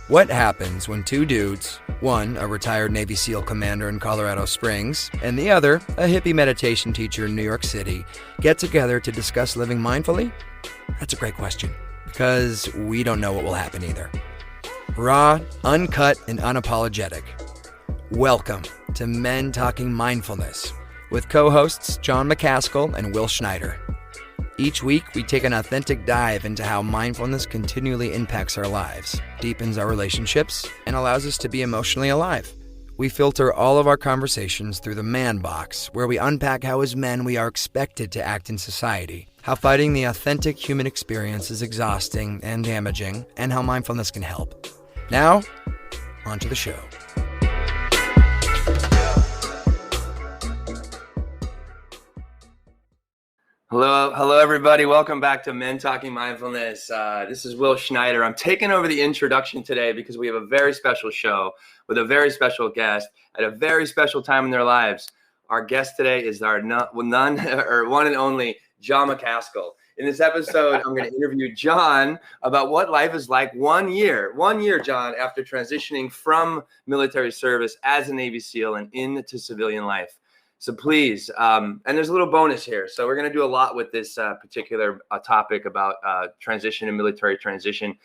What happens when two dudes, one a retired Navy SEAL commander in Colorado Springs, and the other a hippie meditation teacher in New York City, get together to discuss living mindfully? That's a great question, because we don't know what will happen either. Raw, uncut, and unapologetic. Welcome to Men Talking Mindfulness with co-hosts Jon Macaskill and Will Schneider. Each week, we take an authentic dive into how mindfulness continually impacts our lives, deepens our relationships, and allows us to be emotionally alive. We filter all of our conversations through the man box, where we unpack how as men we are expected to act in society, how fighting the authentic human experience is exhausting and damaging, and how mindfulness can help. Now, on to the show. Hello, everybody. Welcome back to Men Talking Mindfulness. This is Will Schneider. I'm taking over the introduction today because we have a very special show with a very special guest at a very special time in their lives. Our guest today is our one and only Jon Macaskill. In this episode, I'm going to interview Jon about what life is like 1 year, Jon, after transitioning from military service as a Navy SEAL and into civilian life. So please, and there's a little bonus here. So we're going to do a lot with this particular topic about transition and military transition.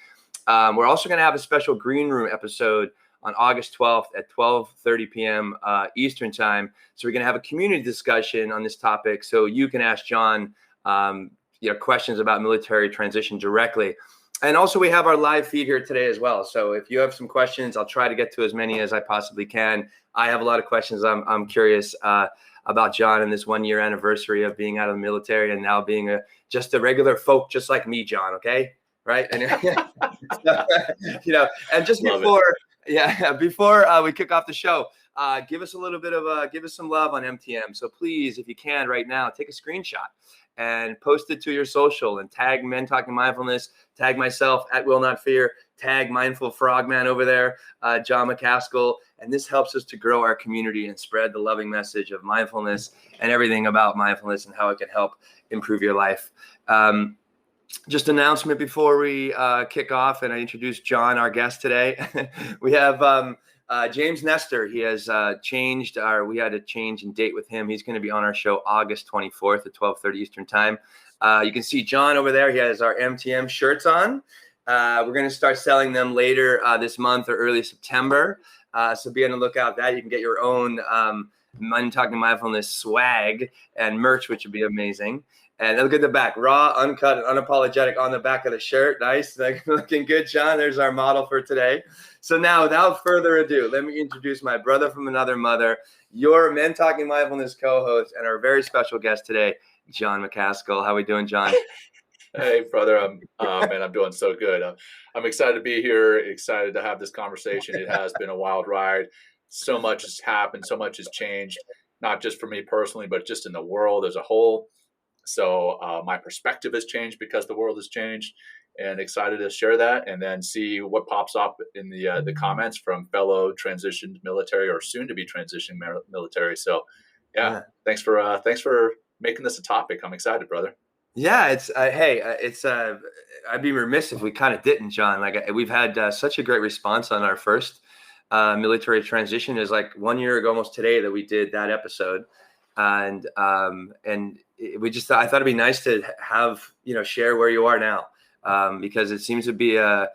We're also going to have a special green room episode on August 12th at 12:30 p.m. Eastern time. So we're going to have a community discussion on this topic. So you can ask Jon questions about military transition directly. And also we have our live feed here today as well. So if you have some questions, I'll try to get to as many as I possibly can. I have a lot of questions. I'm curious about Jon and this 1 year anniversary of being out of the military and now being just a regular folk, just like me, Jon. Okay. Right. And, and just before we kick off the show, give us a little bit of give us some love on MTM. So please, if you can right now, take a screenshot and post it to your social and tag Men Talking Mindfulness, tag myself at Will Not Fear, tag Mindful Frogman over there, Jon Macaskill. And this helps us to grow our community and spread the loving message of mindfulness and everything about mindfulness and how it can help improve your life. Just announcement before we kick off and I introduce Jon, our guest today. We have James Nestor. He has changed we had a change in date with him. He's going to be on our show August 24th at 12:30 Eastern time. You can see Jon over there. He has our MTM shirts on. We're going to start selling them later this month or early September. So be on the lookout for that. You can get your own Men Talking Mindfulness swag and merch, which would be amazing. And look at the back, raw, uncut, and unapologetic on the back of the shirt. Nice, looking good, Jon. There's our model for today. So now, without further ado, let me introduce my brother from another mother, your Men Talking Mindfulness co-host, and our very special guest today, Jon Macaskill. How are we doing, Jon? Hey, brother. I'm doing so good. I'm excited to be here, excited to have this conversation. It has been a wild ride. So much has happened. So much has changed, not just for me personally, but just in the world as a whole. So my perspective has changed because the world has changed, and excited to share that and then see what pops up in the comments from fellow transitioned military or soon to be transitioned military. So thanks for making this a topic. I'm excited, brother. Yeah, it's I'd be remiss if we kind of didn't, Jon. Like we've had such a great response on our first military transition. Is like 1 year ago, almost today, that we did that episode, and I thought it'd be nice to have share where you are now, because it seems to be a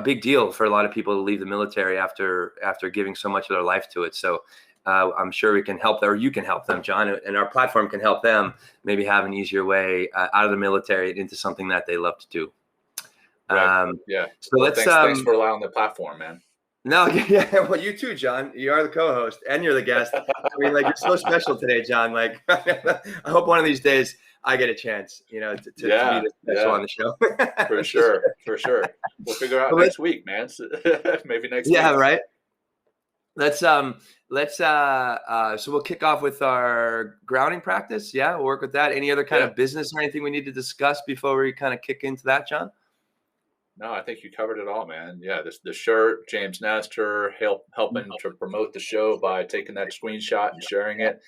big deal for a lot of people to leave the military after giving so much of their life to it. So. I'm sure we can help them, or you can help them, Jon, and our platform can help them maybe have an easier way out of the military into something that they love to do. Right. So thanks for allowing the platform, man. No, yeah. Well, you too, Jon. You are the co-host and you're the guest. I mean, you're so special today, Jon. I hope one of these days I get a chance, to be the special on the show. For sure. We'll figure out next week, man. Maybe next week. Yeah, right. So we'll kick off with our grounding practice. Yeah, we'll work with that. Any other kind of business or anything we need to discuss before we kind of kick into that, Jon? No, I think you covered it all, man. Yeah, the shirt, James Nestor, helping to promote the show by taking that screenshot and sharing it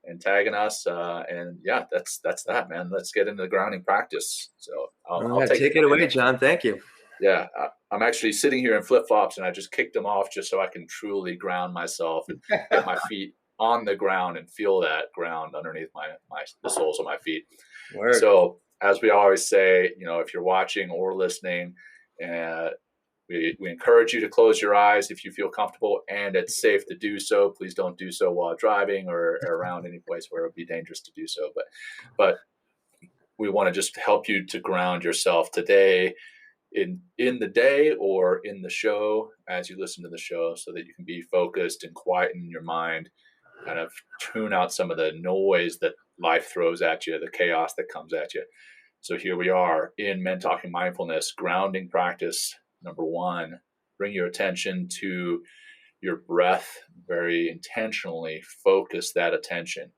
and tagging us. And yeah, that's that, man. Let's get into the grounding practice. So I'll take it away, Jon. Thank you. Yeah, I'm actually sitting here in flip-flops, and I just kicked them off just so I can truly ground myself and get my feet on the ground and feel that ground underneath the soles of my feet. Word. So as we always say, if you're watching or listening, uh, we encourage you to close your eyes if you feel comfortable and it's safe to do so. Please don't do so while driving or around any place where it would be dangerous to do so. But we want to just help you to ground yourself today in the day or in the show as you listen to the show, so that you can be focused and quieten your mind, kind of tune out some of the noise that life throws at you, the chaos that comes at you. So here we are in Men Talking Mindfulness, grounding practice number 1. Bring your attention to your breath. Very intentionally focus that attention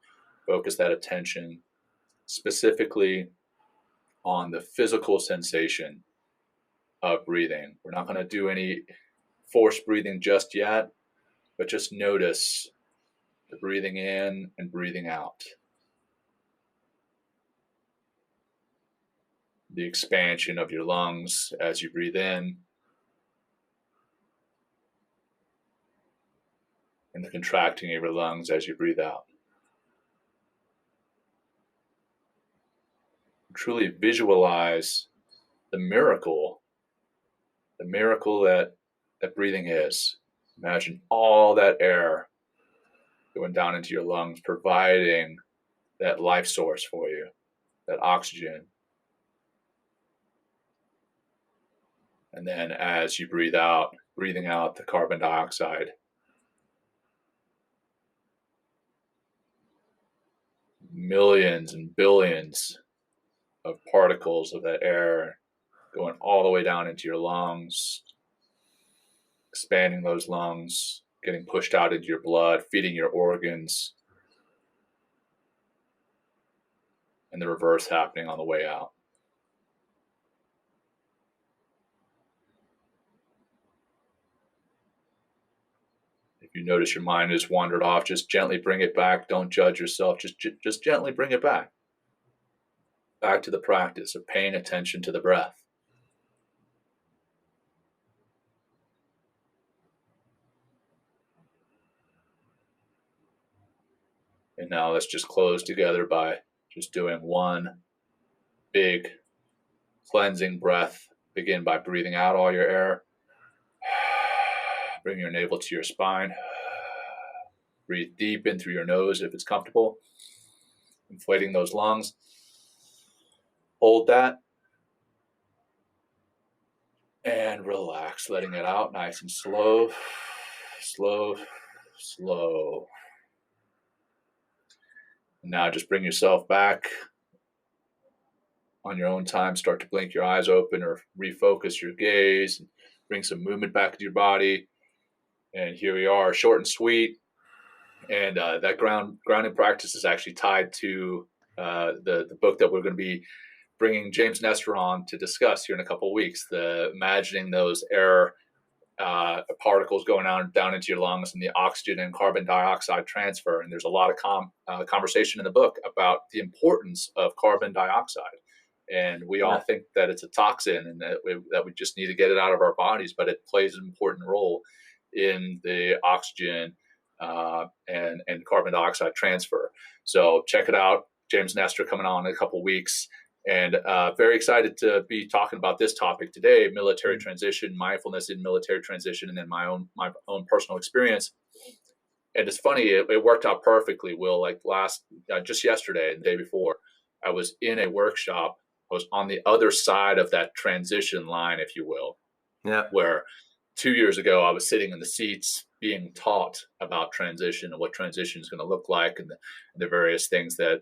specifically on the physical sensation of breathing. We're not going to do any forced breathing just yet, but just notice the breathing in and breathing out. The expansion of your lungs as you breathe in, and the contracting of your lungs as you breathe out. Truly visualize the miracle that breathing is. Imagine all that air going down into your lungs, providing that life source for you, that oxygen. And then as you breathe out, breathing out the carbon dioxide. Millions and billions of particles of that air going all the way down into your lungs, expanding those lungs, getting pushed out into your blood, feeding your organs, and the reverse happening on the way out. If you notice your mind has wandered off, just gently bring it back. Don't judge yourself. Just gently bring it back to the practice of paying attention to the breath. And now let's just close together by just doing one big cleansing breath. Begin by breathing out all your air. Bring your navel to your spine. Breathe deep in through your nose if it's comfortable. Inflating those lungs. Hold that. And relax, letting it out nice and slow. Slow, slow. Now just bring yourself back on your own time. Start to blink your eyes open or refocus your gaze. Bring some movement back into your body. And here we are, short and sweet. And that grounding practice is actually tied to the book that we're going to be bringing James Nestor on to discuss here in a couple of weeks. The imagining those air particles going down into your lungs and the oxygen and carbon dioxide transfer. And there's a lot of conversation in the book about the importance of carbon dioxide. And we all think that it's a toxin and that we just need to get it out of our bodies, but it plays an important role in the oxygen and carbon dioxide transfer. So check it out. James Nestor coming on in a couple of weeks. And very excited to be talking about this topic today: military transition, mindfulness in military transition, and then my own personal experience. And it's funny, it worked out perfectly, Will. Like just yesterday and the day before, I was in a workshop. I was on the other side of that transition line, if you will. Yeah. Where 2 years ago, I was sitting in the seats being taught about transition and what transition is going to look like, and the various things that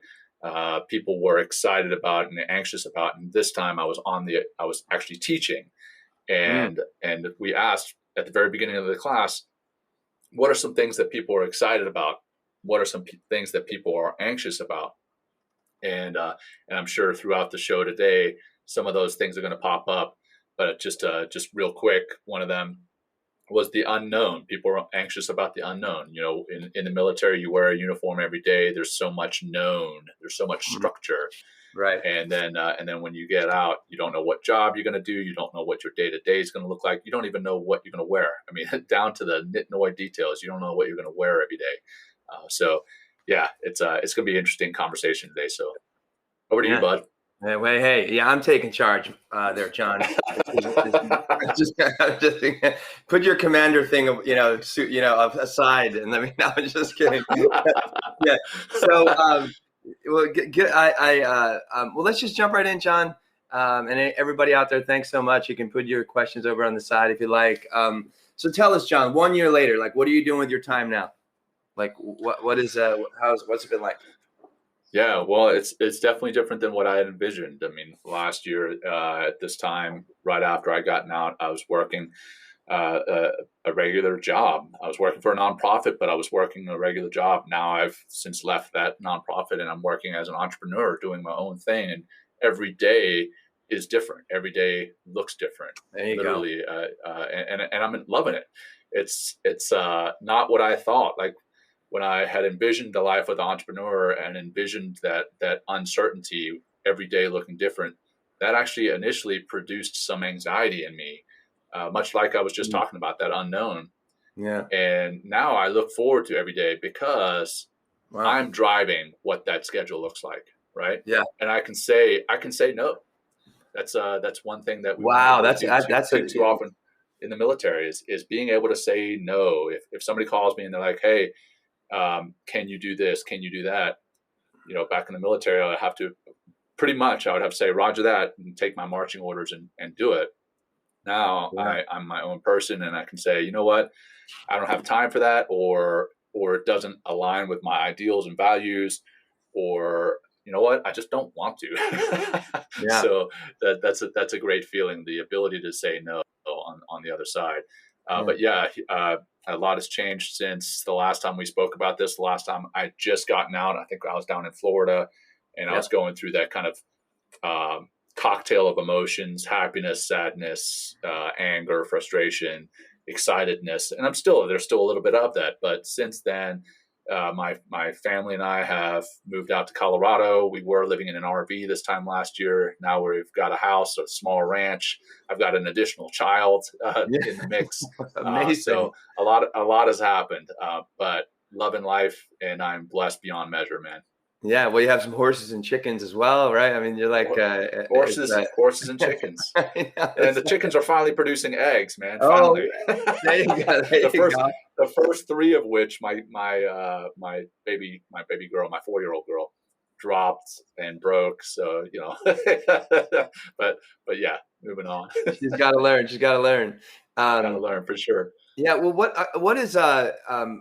people were excited about and anxious about. And this time I was actually teaching, and we asked at the very beginning of the class, what are some things that people are excited about? What are some things that people are anxious about? And I'm sure throughout the show today, some of those things are going to pop up. But just real quick, one of them was the unknown. People are anxious about the unknown. You know, in the military, you wear a uniform every day. There's so much known. There's so much structure. Right. And then when you get out, you don't know what job you're going to do. You don't know what your day to day is going to look like. You don't even know what you're going to wear. I mean, down to the nitnoid details. You don't know what you're going to wear every day. So yeah, it's going to be an interesting conversation today. So over to you, bud. Hey, yeah, I'm taking charge there, John. just put your commander thing, aside and let me. No, I'm just kidding. Yeah. So, well, let's just jump right in, John. And everybody out there, thanks so much. You can put your questions over on the side if you like. So tell us, John, 1 year later, like, what are you doing with your time now? Like, what's it been like? Yeah, well, it's definitely different than what I had envisioned. I mean, last year at this time, right after I gotten out, I was working a regular job. I was working for a nonprofit, but I was working a regular job. Now I've since left that nonprofit and I'm working as an entrepreneur doing my own thing. And every day is different. Every day looks different. There you literally, go. And I'm loving it. It's not what I thought. Like, when I had envisioned the life of the entrepreneur and envisioned that uncertainty every day looking different, that actually initially produced some anxiety in me, much like I was just talking about, that unknown. Yeah. And now I look forward to every day because I'm driving what that schedule looks like, right? Yeah. And I can say no. That's one thing that we that's too often in the military is being able to say no. If somebody calls me and they're like, hey, can you do this? Can you do that? Back in the military, I would have to say, Roger that, and take my marching orders and do it. Now I'm my own person and I can say, you know what? I don't have time for that, or it doesn't align with my ideals and values, or you know what? I just don't want to. Yeah. So that's a great feeling, the ability to say no on the other side. But yeah, a lot has changed since the last time we spoke about this. The last time I just gotten out, I think I was down in Florida, and I was going through that kind of cocktail of emotions: happiness, sadness, anger, frustration, excitedness. And there's still a little bit of that. But since then, my family and I have moved out to Colorado. We were living in an RV this time last year. Now we've got a house, a small ranch. I've got an additional child in the mix. Amazing. So a lot has happened, but loving life, and I'm blessed beyond measure, man. Yeah, well, you have some horses and chickens as well, right? I mean, you're like horses and chickens, and the chickens are finally producing eggs, man. Finally. There you go. The first three of which my baby girl, my 4-year-old girl, dropped and broke. So but yeah, moving on. She's got to learn. Got to learn for sure. Yeah. Well, what is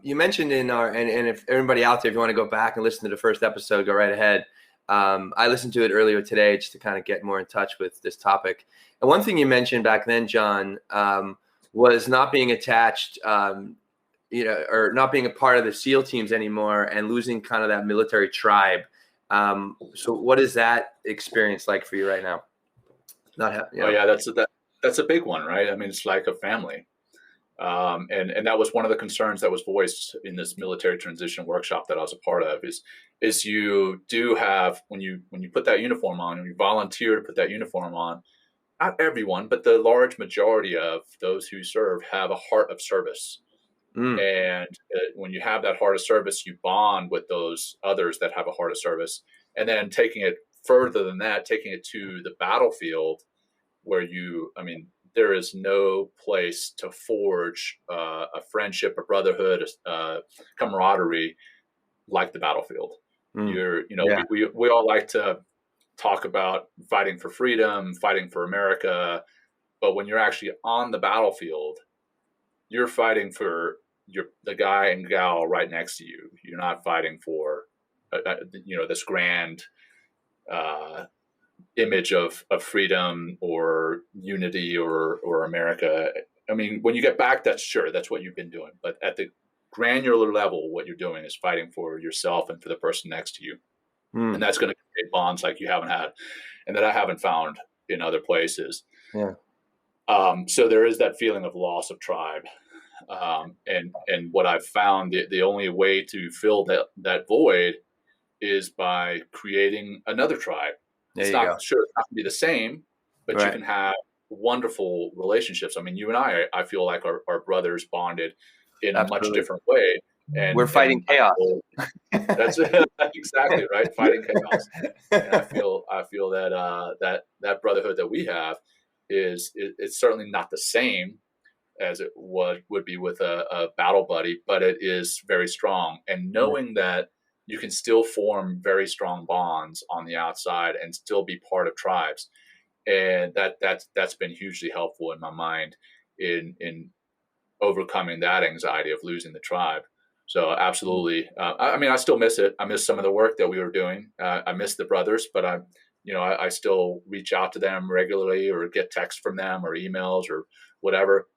you mentioned in our and if everybody out there, if you want to go back and listen to the first episode, go right ahead. I listened to it earlier today just to kind of get more in touch with this topic. And one thing you mentioned back then, John, was not being attached, or not being a part of the SEAL teams anymore and losing kind of that military tribe. So what is that experience like for you right now? Oh yeah, that's a big one, right? I mean, it's like a family. And that was one of the concerns that was voiced in this military transition workshop that I was a part of is you do have, when you put that uniform on and you volunteer to put that uniform on, not everyone, but the large majority of those who serve have a heart of service. And when you have that heart of service, you bond with those others that have a heart of service. And then taking it further than that, taking it to the battlefield where there is no place to forge a friendship, a brotherhood, a camaraderie like the battlefield. We all like to talk about fighting for freedom, fighting for America, but when you're actually on the battlefield, you're fighting for the guy and gal right next to you. You're not fighting for this grand image of freedom or unity or America. I mean, when you get back, that's what you've been doing. But at the granular level, what you're doing is fighting for yourself and for the person next to you. And that's going to create bonds like you haven't had and that I haven't found in other places. Yeah. So there is that feeling of loss of tribe. And what I've found, the only way to fill that void is by creating another tribe. There you go. It's not going to be the same, but you Right. can have wonderful relationships. I mean, you and I feel like are brothers bonded in a much Absolutely. different way. We're fighting And I chaos. feel that's exactly right. Fighting chaos. And I feel that that brotherhood that we have it's certainly not the same as it would be with a battle buddy, but it is very strong. And Yeah. knowing that you can still form very strong bonds on the outside and still be part of tribes, and that's been hugely helpful in my mind in overcoming that anxiety of losing the tribe. So absolutely, I mean, I still miss it. I miss some of the work that we were doing. I miss the brothers, but I still reach out to them regularly, or get texts from them, or emails, or whatever.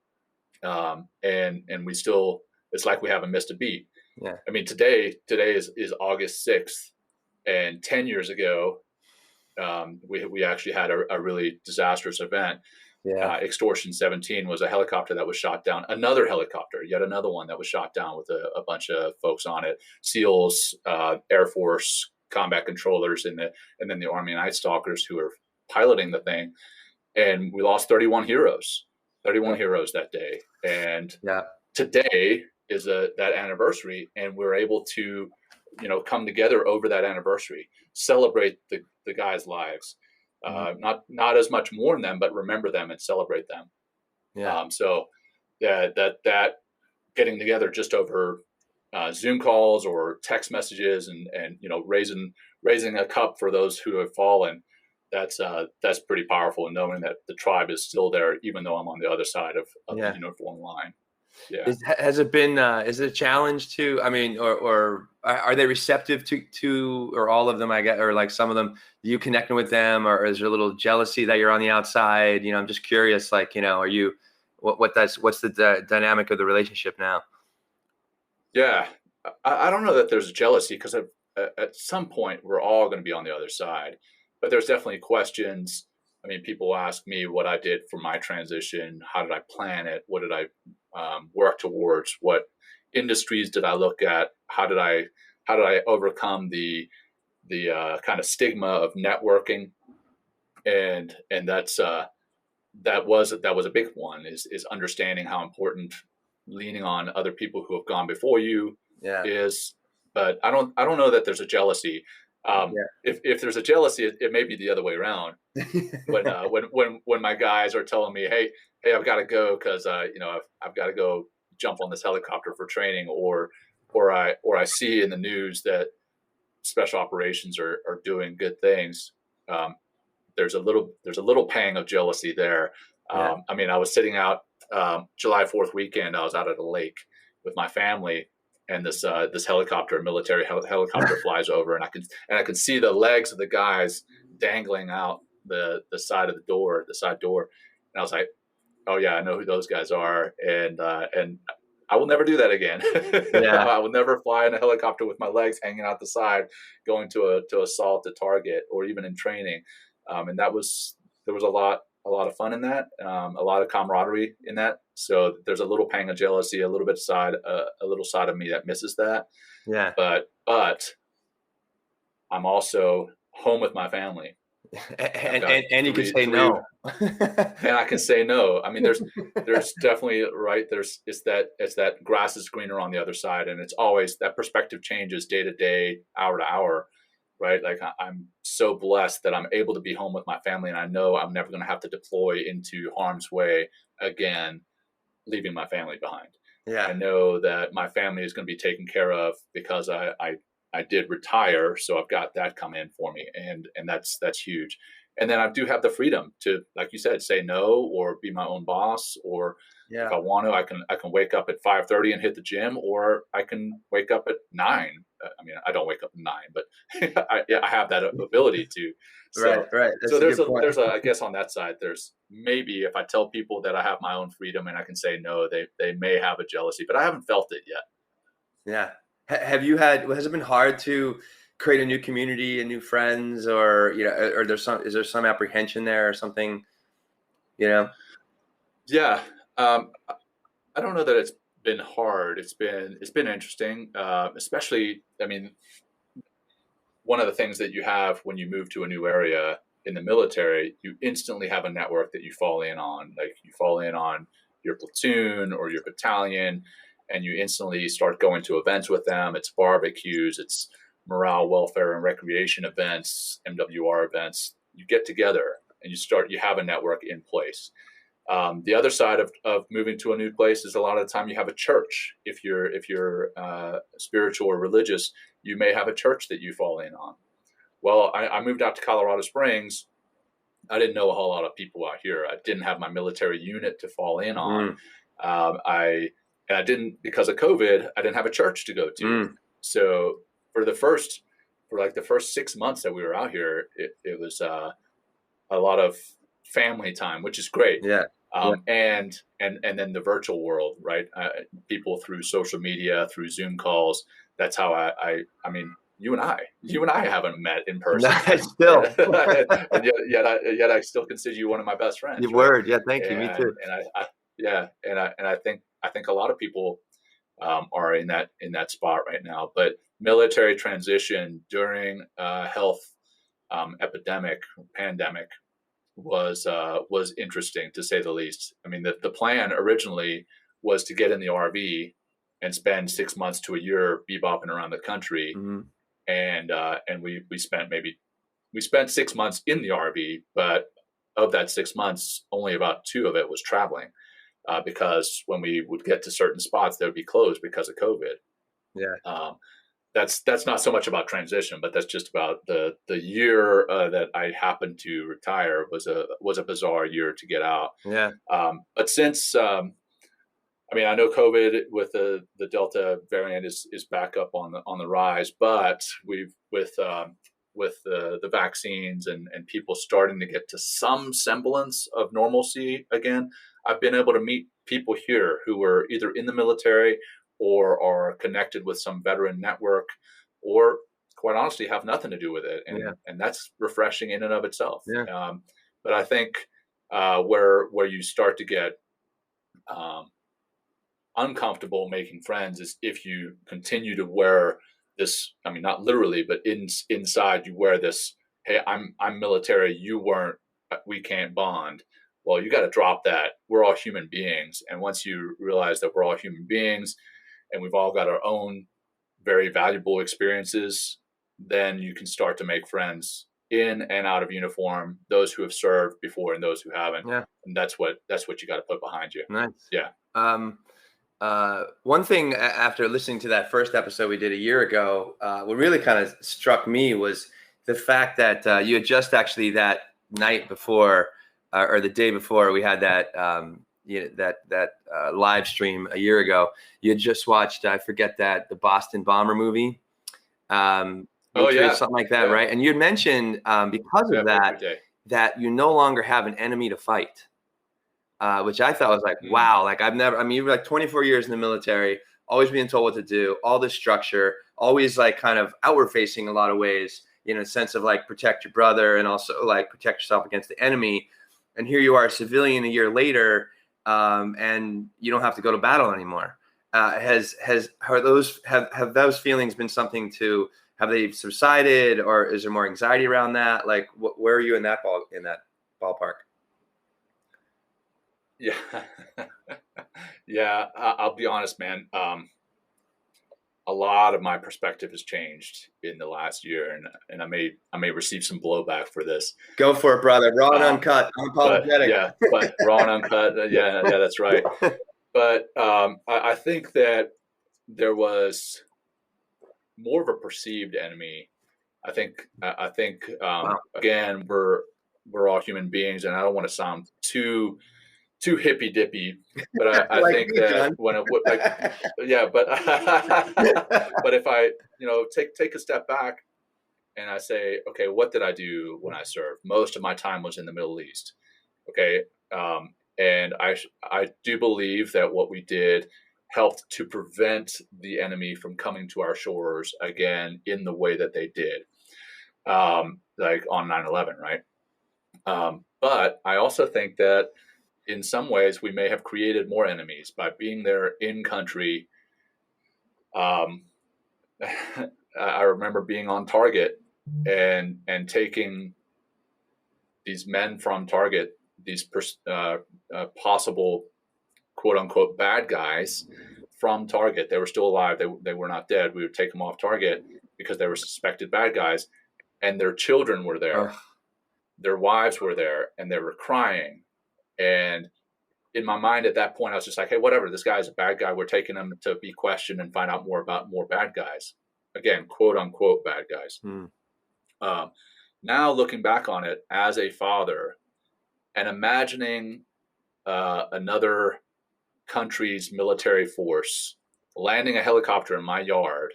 And we still, it's like we haven't missed a beat. Yeah. I mean, today is August 6th, and 10 years ago, we actually had a really disastrous event. Yeah. Extortion 17 was a helicopter that was shot down. Another helicopter, yet another one that was shot down with a bunch of folks on it. SEALs, Air Force, combat controllers, and then the Army Night Stalkers who were piloting the thing. And we lost 31 heroes. 31 heroes that day. And Yeah. today is that anniversary, and we're able to, come together over that anniversary, celebrate the guys' lives. Not as much mourn them, but remember them and celebrate them. Yeah. So that getting together just over Zoom calls or text messages, and raising a cup for those who have fallen. That's pretty powerful, and knowing that the tribe is still there, even though I'm on the other side of the uniform line. Yeah. Has it been, is it a challenge to, I mean, or are they receptive to, or all of them, I guess, or like some of them, do you connecting with them, or is there a little jealousy that you're on the outside? I'm just curious, like, are you, what's the dynamic of the relationship now? Yeah. I don't know that there's jealousy, because at some point we're all going to be on the other side, but there's definitely questions. I mean, people ask me what I did for my transition. How did I plan it? What did I work towards? What industries did I look at? How did I overcome the kind of stigma of networking? And that's that was a big one, is understanding how important leaning on other people who have gone before you is. But I don't know that there's a jealousy. If there's a jealousy, it may be the other way around. When my guys are telling me, hey, I've got to go because I've got to go jump on this helicopter for training, or I see in the news that special operations are doing good things. There's a little pang of jealousy there. I mean, I was sitting out July 4th weekend. I was out at a lake with my family, and this helicopter, military helicopter, flies over, and I can see the legs of the guys dangling out the side of the side door, and I was like, oh yeah, I know who those guys are, and I will never do that again. I will never fly in a helicopter with my legs hanging out the side, going to assault a target, or even in training. And there was a lot of fun in that, a lot of camaraderie in that. So there's a little pang of jealousy, a little side of me that misses that. Yeah. But I'm also home with my family. And you can say no. And I can say no. I mean, there's definitely, right. It's that grass is greener on the other side. And it's always, that perspective changes day to day, hour to hour, right? Like, I'm so blessed that I'm able to be home with my family, and I know I'm never going to have to deploy into harm's way again, leaving my family behind. Yeah. I know that my family is going to be taken care of because I did retire, so I've got that come in for me, and that's huge. And then I do have the freedom to, like you said, say no, or be my own boss, or if I want to, I can wake up at 5:30 and hit the gym, or I can wake up at 9. I mean, I don't wake up at 9, but I have that ability to. So, right. That's so there's a I guess on that side, there's maybe, if I tell people that I have my own freedom and I can say no, they may have a jealousy, but I haven't felt it yet. Yeah. Has it been hard to create a new community and new friends, or, or is there some apprehension there or something, Yeah. I don't know that it's been hard. It's been interesting. Especially, I mean, one of the things that you have when you move to a new area in the military, you instantly have a network that you fall in on. Like you fall in on your platoon or your battalion, and you instantly start going to events with them. It's barbecues, it's morale, welfare, and recreation events, MWR events. You get together and you have a network in place. The other side of moving to a new place is a lot of the time you have a church. If you're spiritual or religious, you may have a church that you fall in on. Well, I moved out to Colorado Springs. I didn't know a whole lot of people out here. I didn't have my military unit to fall in on. I didn't, because of COVID, I didn't have a church to go to. So for the first 6 months that we were out here, it was a lot of family time, which is great. Yeah. And then the virtual world, right? People through social media, through Zoom calls. That's how I mean, you and I haven't met in person. Still. And yet I still consider you one of my best friends. Your word. Yeah. Thank you. Me too. And I think a lot of people are in that spot right now. But military transition during health pandemic was interesting, to say the least. I mean, the plan originally was to get in the RV and spend 6 months to a year bebopping around the country. And we spent 6 months in the RV, but of that 6 months, only about 2 of it was traveling, because when we would get to certain spots, they would be closed because of COVID. Yeah. That's not so much about transition, but that's just about the year that I happened to retire was a bizarre year to get out. Yeah. But since I know COVID with the Delta variant is back up on the rise, but we've with the vaccines and people starting to get to some semblance of normalcy again, I've been able to meet people here who were either in the military or are connected with some veteran network, or quite honestly have nothing to do with it. And that's refreshing in and of itself. Yeah. But I think where you start to get uncomfortable making friends is if you continue to wear this, I mean, not literally, but inside you wear this, hey, I'm military, you weren't, we can't bond. Well, you got to drop that. We're all human beings. And once you realize that we're all human beings and we've all got our own very valuable experiences, then you can start to make friends in and out of uniform, those who have served before and those who haven't. Yeah. And that's what you got to put behind you. Nice. Yeah. One thing after listening to that first episode we did a year ago, what really kind of struck me was the fact that you had just actually that night before or the day before we had that live stream a year ago, you had just watched, I forget the Boston Bomber movie. Something like that, right? And you had mentioned because of that you no longer have an enemy to fight, which I thought was like, wow, like you were like 24 years in the military, always being told what to do, all this structure, always like kind of outward facing a lot of ways, in a sense of like protect your brother and also like protect yourself against the enemy. And here you are, a civilian, a year later, and you don't have to go to battle anymore. Have those feelings been something to, have they subsided, or is there more anxiety around that? Like, where are you in that ballpark? Yeah, yeah. I'll be honest, man. A lot of my perspective has changed in the last year, and I may receive some blowback for this. Go for it, brother. Raw and uncut, unapologetic. But raw and uncut. Yeah, that's right. But I think that there was more of a perceived enemy. I think again, we're all human beings, and I don't want to sound too hippy dippy, but I like think that John. When it but if I take a step back and I say, okay, what did I do when I served? Most of my time was in the Middle East. Okay, and I do believe that what we did helped to prevent the enemy from coming to our shores again in the way that they did, like on 9/11, right? But I also think that in some ways we may have created more enemies by being there in country. I remember being on target and taking these men from Target, these possible quote unquote bad guys from Target. They were still alive. They were not dead. We would take them off Target because they were suspected bad guys, and their children were there. Their wives were there, and they were crying. And in my mind at that point, I was just like, hey, whatever, this guy's a bad guy. We're taking him to be questioned and find out more about more bad guys. Again, quote unquote bad guys. Now looking back on it as a father and imagining another country's military force landing a helicopter in my yard,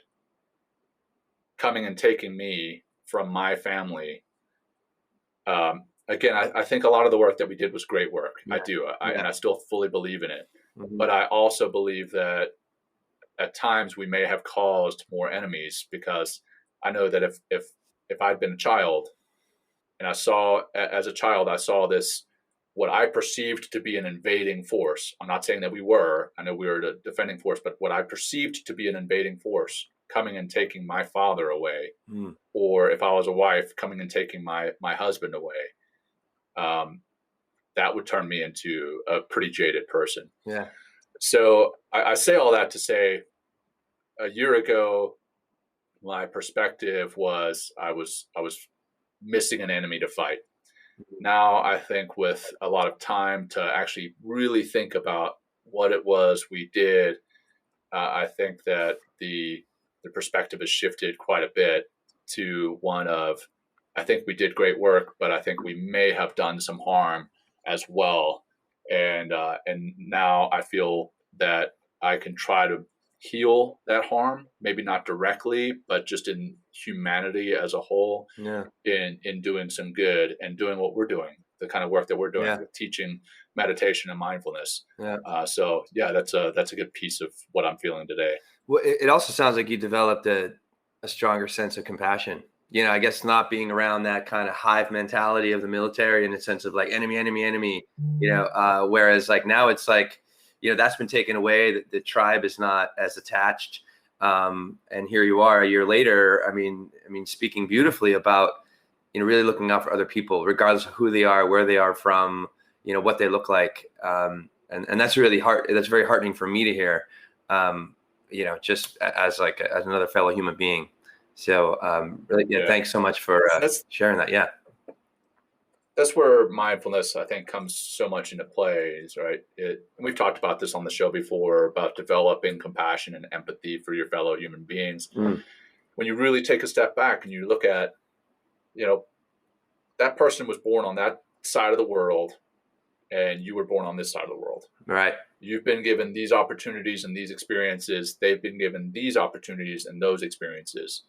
coming and taking me from my family. Again, I think a lot of the work that we did was great work. Yeah. I do. And I still fully believe in it. But I also believe that at times we may have caused more enemies, because I know that if I'd been a child and I saw this, what I perceived to be an invading force. I'm not saying that we were. I know we were the defending force, but what I perceived to be an invading force coming and taking my father away, or if I was a wife, coming and taking my husband away, that would turn me into a pretty jaded person. Yeah. So I say all that to say, a year ago, my perspective was I was missing an enemy to fight. Now I think with a lot of time to actually really think about what it was we did, I think that the perspective has shifted quite a bit to one of, I think we did great work, but I think we may have done some harm as well. And now I feel that I can try to heal that harm, maybe not directly, but just in humanity as a whole, in doing some good and doing what we're doing, the kind of work that we're doing with teaching meditation and mindfulness. So that's a good piece of what I'm feeling today. Well, it also sounds like you developed a stronger sense of compassion. You know, I guess not being around that kind of hive mentality of the military in the sense of like enemy, you know, whereas like now it's like, you know, that's been taken away. The tribe is not as attached. And here you are a year later. I mean, speaking beautifully about, you know, really looking out for other people, regardless of who they are, where they are from, you know, what they look like. And that's really that's very heartening for me to hear, you know, just as another fellow human being. So really, thanks so much for sharing that. Yeah. That's where mindfulness, I think, comes so much into play, right? We've talked about this on the show before, about developing compassion and empathy for your fellow human beings. When you really take a step back and you look at, you know, that person was born on that side of the world and you were born on this side of the world. Right. You've been given these opportunities and these experiences. They've been given these opportunities and those experiences.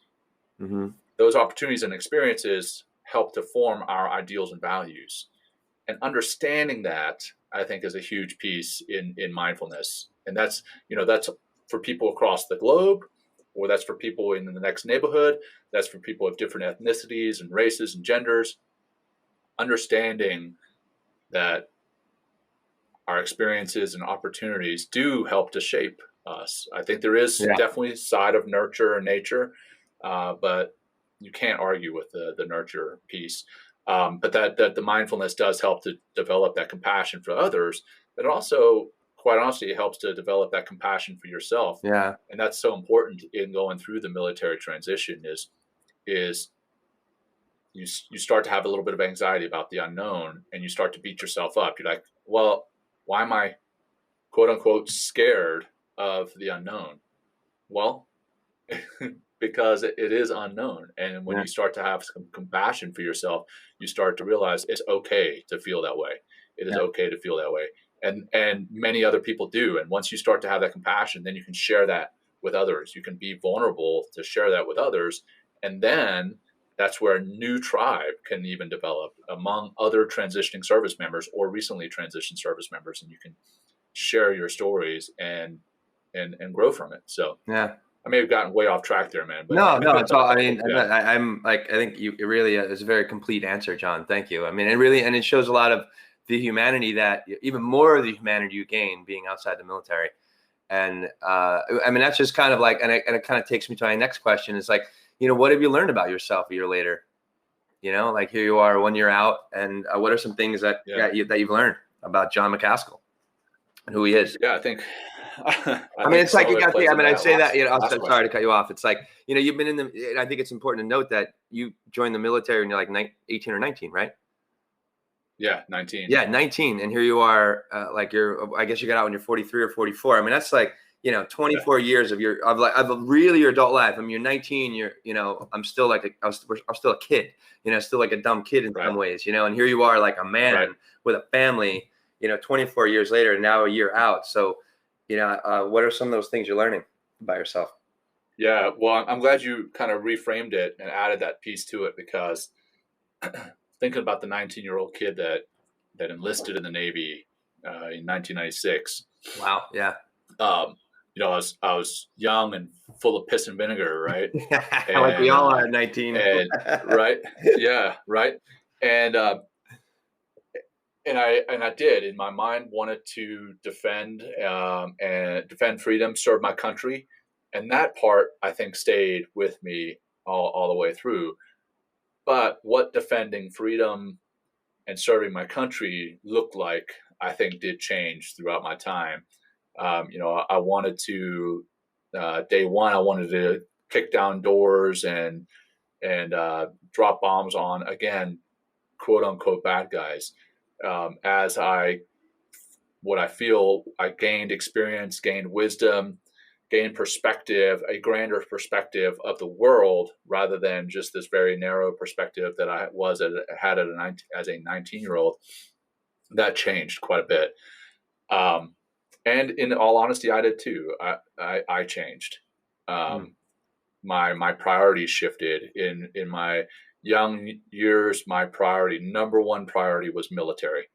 Those opportunities and experiences help to form our ideals and values. And understanding that, I think, is a huge piece in mindfulness. And that's for people across the globe, or that's for people in the next neighborhood, that's for people of different ethnicities and races and genders. Understanding that our experiences and opportunities do help to shape us. I think there is definitely a side of nurture and nature, but you can't argue with the nurture piece. But that the mindfulness does help to develop that compassion for others, but also, quite honestly, it helps to develop that compassion for yourself. Yeah. And that's so important in going through the military transition is you start to have a little bit of anxiety about the unknown, and you start to beat yourself up. You're like, well, why am I quote unquote scared of the unknown? Well, because it is unknown. And when you start to have some compassion for yourself, you start to realize it's okay to feel that way. It is okay to feel that way. And many other people do. And once you start to have that compassion, then you can share that with others. You can be vulnerable to share that with others. And then that's where a new tribe can even develop among other transitioning service members or recently transitioned service members. And you can share your stories and grow from it. So I may have gotten way off track there, man. But no, it's all. I mean, I'm like, I think it really is a very complete answer, John. Thank you. I mean, it shows a lot of the humanity that, even more of the humanity you gain being outside the military. And I mean, that's just kind of like, and it kind of takes me to my next question. Is like, you know, what have you learned about yourself a year later? like here you are 1 year out, and what are some things that that you've learned about Jon Macaskill and who he is? Yeah, I think I mean, it's like you got the. I mean, I'd say that. I'm sorry to cut you off. It's like you've been in the. I think it's important to note that you joined the military when you're like 18 or 19, right? Yeah, 19. Yeah, 19, and here you are. I guess you got out when you're 43 or 44. I mean, that's like 24 years of really your adult life. I mean, you're 19. I'm still like I'm still a kid. Still like a dumb kid in some ways. And here you are like a man with a family. 24 years later, and now a year out. So, what are some of those things you're learning by yourself? Yeah, well, I'm glad you kind of reframed it and added that piece to it, because thinking about the 19-year-old kid that enlisted in the Navy in 1996. Wow. Yeah. I was young and full of piss and vinegar, right? And, like we all are at 19. And, right. Yeah. Right. And I did, in my mind, wanted to defend freedom, serve my country. And that part, I think, stayed with me all the way through. But what defending freedom and serving my country looked like, I think, did change throughout my time. I wanted to, day one, I wanted to kick down doors and drop bombs on, again, quote unquote, bad guys. As I feel I gained experience, gained wisdom, gained perspective, a grander perspective of the world, rather than just this very narrow perspective that I had as a 19-year-old. That changed quite a bit. And in all honesty, I did too. I changed. My priorities shifted in my young years. My number one priority was military,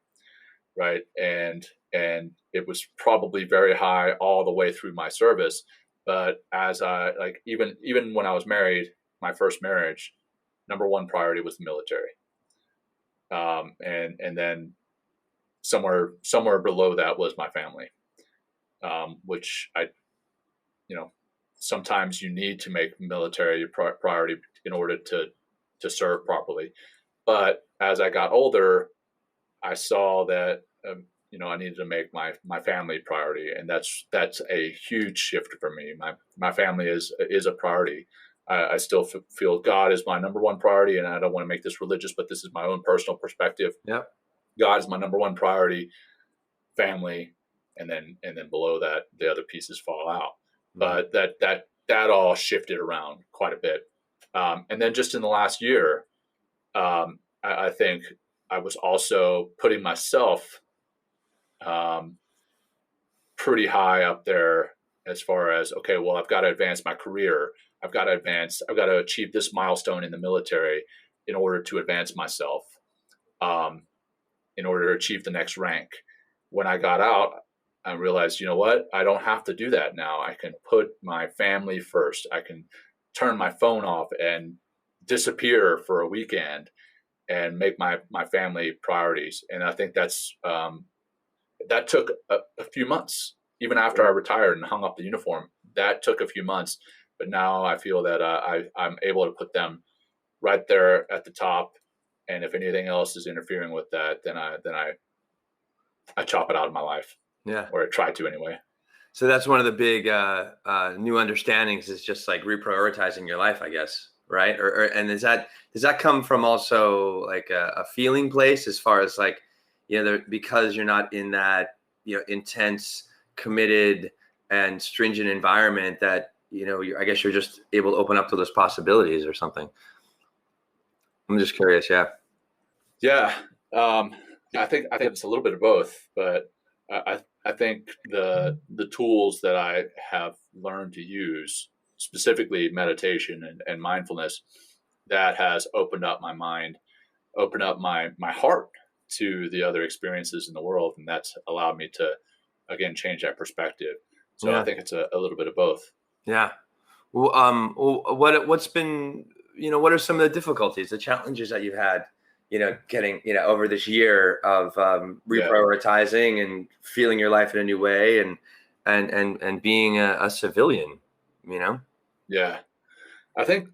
right? And it was probably very high all the way through my service. But as even when I was married, my first marriage, number one priority was the military. And then somewhere below that was my family, which sometimes you need to make military a priority in order to serve properly. But as I got older, I saw that I needed to make my family priority, and that's a huge shift for me. My family is a priority. I still feel God is my number one priority, and I don't want to make this religious, but this is my own personal perspective. Yep. God is my number one priority, family, and then below that, the other pieces fall out. But that all shifted around quite a bit. And then just in the last year, I think I was also putting myself pretty high up there as far as, okay, well, I've got to advance my career. I've got to achieve this milestone in the military in order to advance myself, in order to achieve the next rank. When I got out, I realized, you know what? I don't have to do that now. I can put my family first. I can turn my phone off and disappear for a weekend and make my family priorities. And I think that took a few months. Even after I retired and hung up the uniform, that took a few months. But now I feel that I'm able to put them right there at the top. And if anything else is interfering with that, then I chop it out of my life. Yeah. Or I try to anyway. So that's one of the big new understandings, is just like reprioritizing your life, I guess. Right. And does that come from also like a feeling place, as far as like, because you're not in that, intense, committed and stringent environment, that, I guess you're just able to open up to those possibilities or something. I'm just curious. Yeah. Yeah. I think it's a little bit of both, but I think the tools that I have learned to use, specifically meditation and mindfulness, that has opened up my mind, opened up my heart to the other experiences in the world. And that's allowed me to, again, change that perspective. So yeah. I think it's a little bit of both. Yeah. Well, what's been, what are some of the difficulties, the challenges that you've had, getting, over this year of reprioritizing and feeling your life in a new way, and being a civilian, Yeah. I think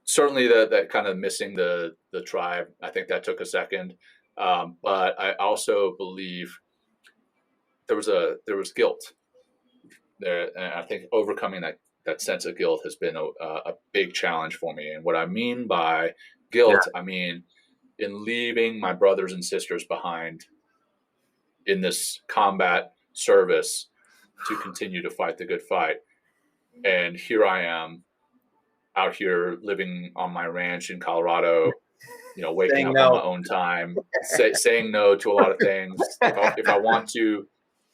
certainly that kind of missing the tribe. I think that took a second. But I also believe there was guilt there, and I think overcoming that sense of guilt has been a big challenge for me. And what I mean by Yeah. guilt, I mean in leaving my brothers and sisters behind in this combat service to continue to fight the good fight. And here I am out here living on my ranch in Colorado, waking Saying up on no. my own time, saying no to a lot of things. If I want to,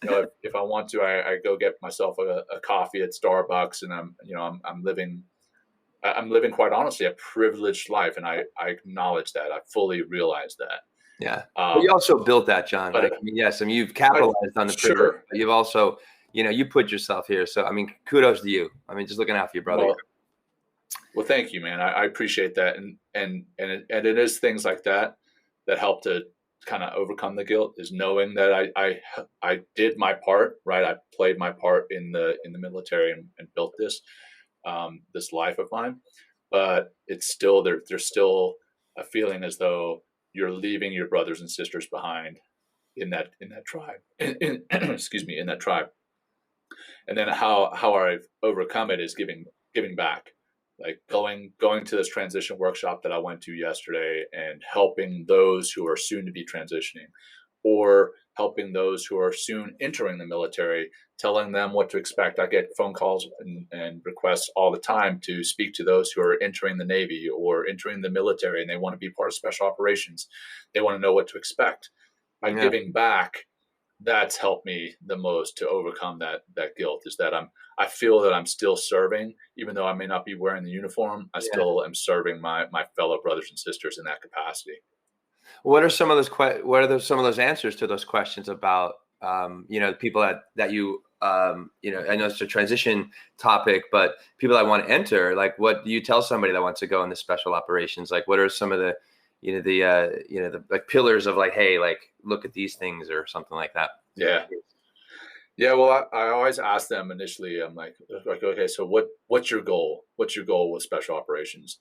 if I want to, I go get myself a coffee at Starbucks, and I'm living quite honestly a privileged life, and I acknowledge that. I fully realize that. Yeah. But you also built that, John. But Like, I mean, yes, I mean, you've capitalized on the privilege, sure. but you've also, you put yourself here. So, I mean, kudos to you. I mean, just looking out for your brother. Well, thank you, man. I appreciate that. And it is things like that help to kind of overcome the guilt, is knowing that I did my part, right? I played my part in the military and built this life of mine, but it's still there's still a feeling as though you're leaving your brothers and sisters behind in that tribe, excuse me, in that tribe. And then how I've overcome it is giving back, like going to this transition workshop that I went to yesterday and helping those who are soon to be transitioning, or helping those who are soon entering the military, telling them what to expect. I get phone calls and requests all the time to speak to those who are entering the Navy or entering the military, and they want to be part of special operations. They want to know what to expect. By giving back, that's helped me the most to overcome that guilt, is that I feel that I'm still serving, even though I may not be wearing the uniform. I still am serving my fellow brothers and sisters in that capacity. What are some of those some of those answers to those questions about people that you I know it's a transition topic, but people that want to enter, like, what do you tell somebody that wants to go into special operations? Like, what are some of the the like pillars of, like, hey, like, look at these things or something like that? Yeah. Well, I always ask them initially, I'm like, okay, so what's your goal? What's your goal with special operations?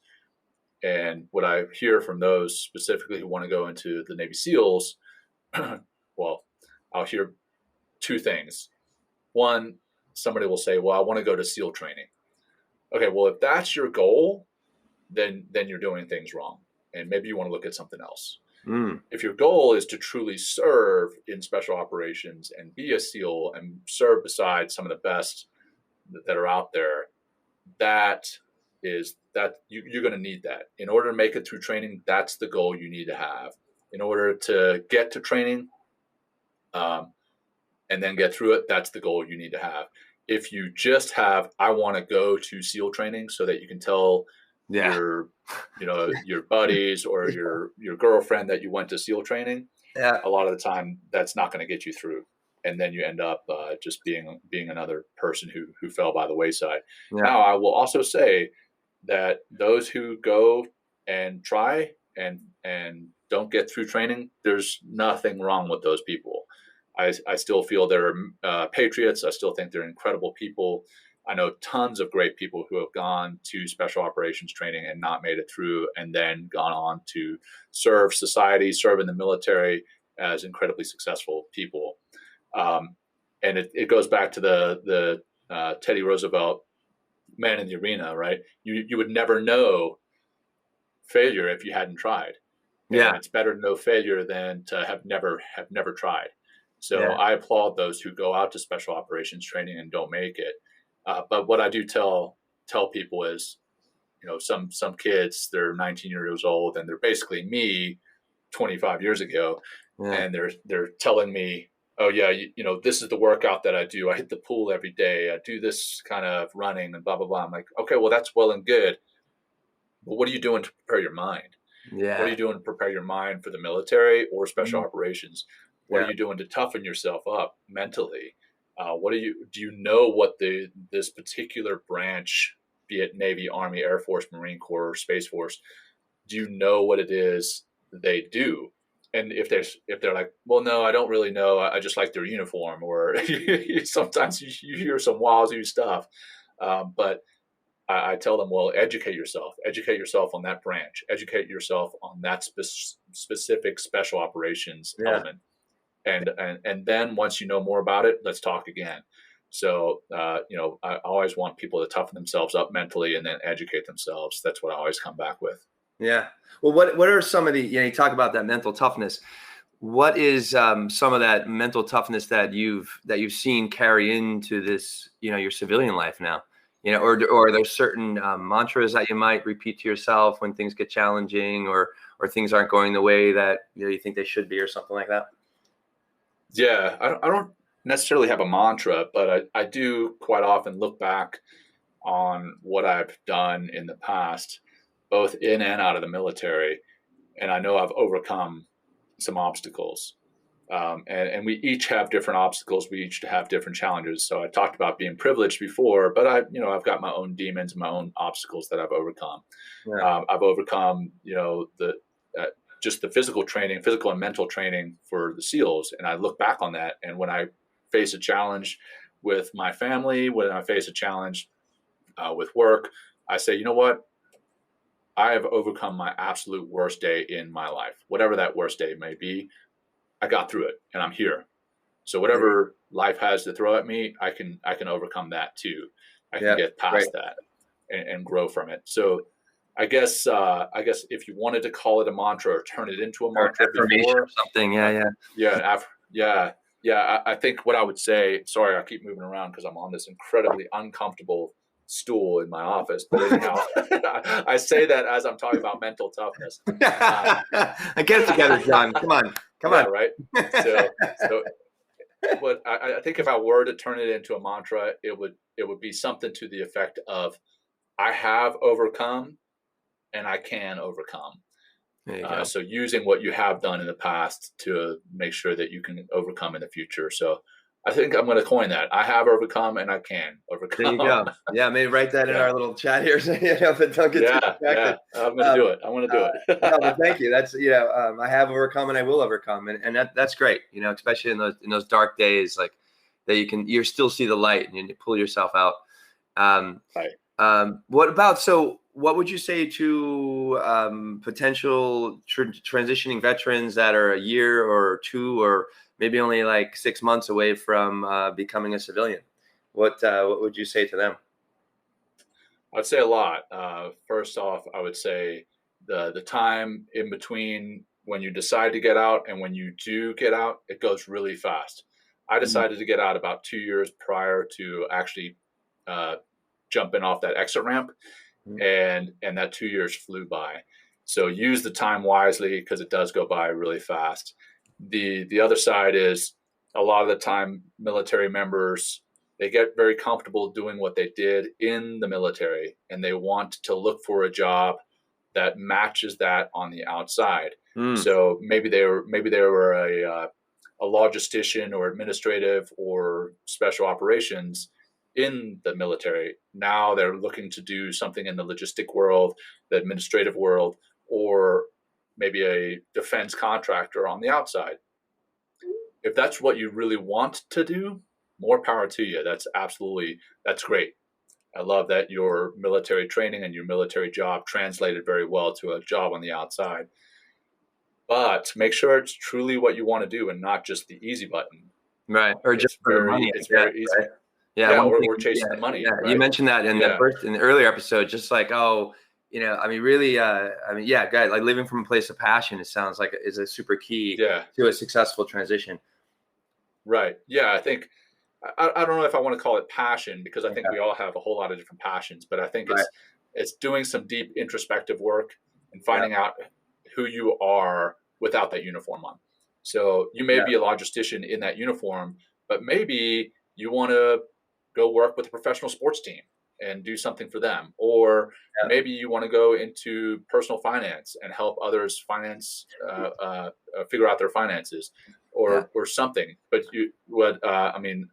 And what I hear from those specifically who want to go into the Navy SEALs, well, I'll hear two things. One, somebody will say, well, I want to go to SEAL training. Okay, well, if that's your goal, then you're doing things wrong. And maybe you want to look at something else. If your goal is to truly serve in special operations and be a SEAL and serve beside some of the best that are out there, you're going to need that. In order to make it through training, that's the goal you need to have. In order to get to training and then get through it, that's the goal you need to have. If you just have, I want to go to SEAL training so that you can tell your buddies or your girlfriend that you went to SEAL training, a lot of the time that's not going to get you through. And then you end up just being another person who fell by the wayside. Now, I will also say that those who go and try and don't get through training, there's nothing wrong with those people. I still feel they're patriots. I still think they're incredible people. I know tons of great people who have gone to special operations training and not made it through, and then gone on to serve society, serve in the military as incredibly successful people. And it goes back to the Teddy Roosevelt Man in the Arena, right? You would never know failure if you hadn't tried. And it's better to know failure than to have never tried. So I applaud those who go out to special operations training and don't make it. But what I do tell people is, some kids, they're 19 years old and they're basically me 25 years ago, and they're telling me, oh yeah, this is the workout that I do. I hit the pool every day. I do this kind of running and blah blah blah. I'm like, okay, well, that's well and good, but what are you doing to prepare your mind? What are you doing to prepare your mind for the military or special operations? What are you doing to toughen yourself up mentally? Do you know what this particular branch, be it Navy, Army, Air Force, Marine Corps, Space Force, do you know what it is they do? And if they're like, well, no, I don't really know. I just like their uniform. Or sometimes you hear some wazoo stuff. But I tell them, well, educate yourself on that branch, educate yourself on that specific special operations Yeah. element. And then once you know more about it, let's talk again. So, I always want people to toughen themselves up mentally and then educate themselves. That's what I always come back with. Yeah. Well, what are some of the, you talk about that mental toughness. What is some of that mental toughness that you've seen carry into this, your civilian life now? Or there's certain mantras that you might repeat to yourself when things get challenging, or things aren't going the way that you think they should be, or something like that. Yeah, I don't necessarily have a mantra, but I do quite often look back on what I've done in the past, both in and out of the military, and I know I've overcome some obstacles. And we each have different obstacles. We each have different challenges. So I talked about being privileged before, but I've got my own demons, my own obstacles that I've overcome. Yeah. I've overcome, just the physical and mental training for the SEALs. And I look back on that. And when I face a challenge with my family, when I face a challenge with work, I say, you know what? I have overcome my absolute worst day in my life, whatever that worst day may be. I got through it and I'm here. So whatever life has to throw at me, I can overcome that too. I can get past that and grow from it. So I guess if you wanted to call it a mantra or turn it into a mantra before or something. I think what I would say, sorry, I keep moving around because I'm on this incredibly uncomfortable stool in my office, but anyhow, I say that as I'm talking about mental toughness. I get it together, Jon. Come on. Right. So but I think if I were to turn it into a mantra, it would be something to the effect of, I have overcome and I can overcome. So using what you have done in the past to make sure that you can overcome in the future. So I think I'm going to coin that. I have overcome and I can overcome. There you go. Yeah, maybe write that in our little chat here. So, but don't get too distracted. I'm going to do it. I want to do it. No, but thank you. That's, I have overcome and I will overcome. And that's great, especially in those dark days, like that you still see the light and you pull yourself out. Right. What would you say to potential transitioning veterans that are a year or two, or maybe only like 6 months away from becoming a civilian? What would you say to them? I'd say a lot. First off, I would say the time in between when you decide to get out and when you do get out, it goes really fast. I decided to get out about 2 years prior to actually jumping off that exit ramp, and that 2 years flew by. So use the time wisely because it does go by really fast. The other side is, a lot of the time military members, they get very comfortable doing what they did in the military, and they want to look for a job that matches that on the outside. So maybe they were a logistician or administrative or special operations in the military. Now they're looking to do something in the logistic world, the administrative world, or maybe a defense contractor on the outside. If that's what you really want to do, more power to you. That's great. I love that your military training and your military job translated very well to a job on the outside. But make sure it's truly what you want to do and not just the easy button. Right. Or just for the money. It's very easy. Right? Yeah, we're chasing the money. Yeah. Right? You mentioned that in the earlier episode, just like, guys, like living from a place of passion, it sounds like is a super key to a successful transition. Right. Yeah. I think, I don't know if I want to call it passion, because I think we all have a whole lot of different passions, but I think it's doing some deep introspective work and finding out who you are without that uniform on. So you may be a logistician in that uniform, but maybe you want to go work with a professional sports team and do something for them. Or maybe you want to go into personal finance and help others figure out their finances or something. But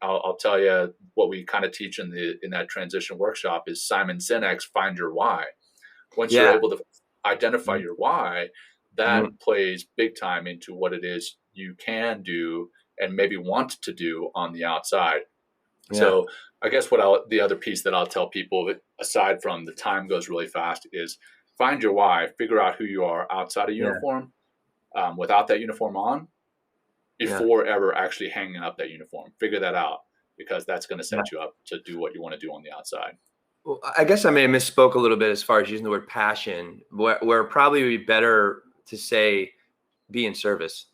I'll tell you what we kind of teach in that transition workshop is Simon Sinek's Find Your Why. Once you're able to identify your why, that plays big time into what it is you can do and maybe want to do on the outside. Yeah. So I guess the other piece that I'll tell people, aside from the time goes really fast, is find your why, figure out who you are outside of Yeah. uniform, without that uniform on, Yeah. before ever actually hanging up that uniform. Figure that out, because that's going to Yeah. set you up to do what you want to do on the outside. Well, I guess I may have misspoke a little bit as far as using the word passion, where probably would be better to say be in service,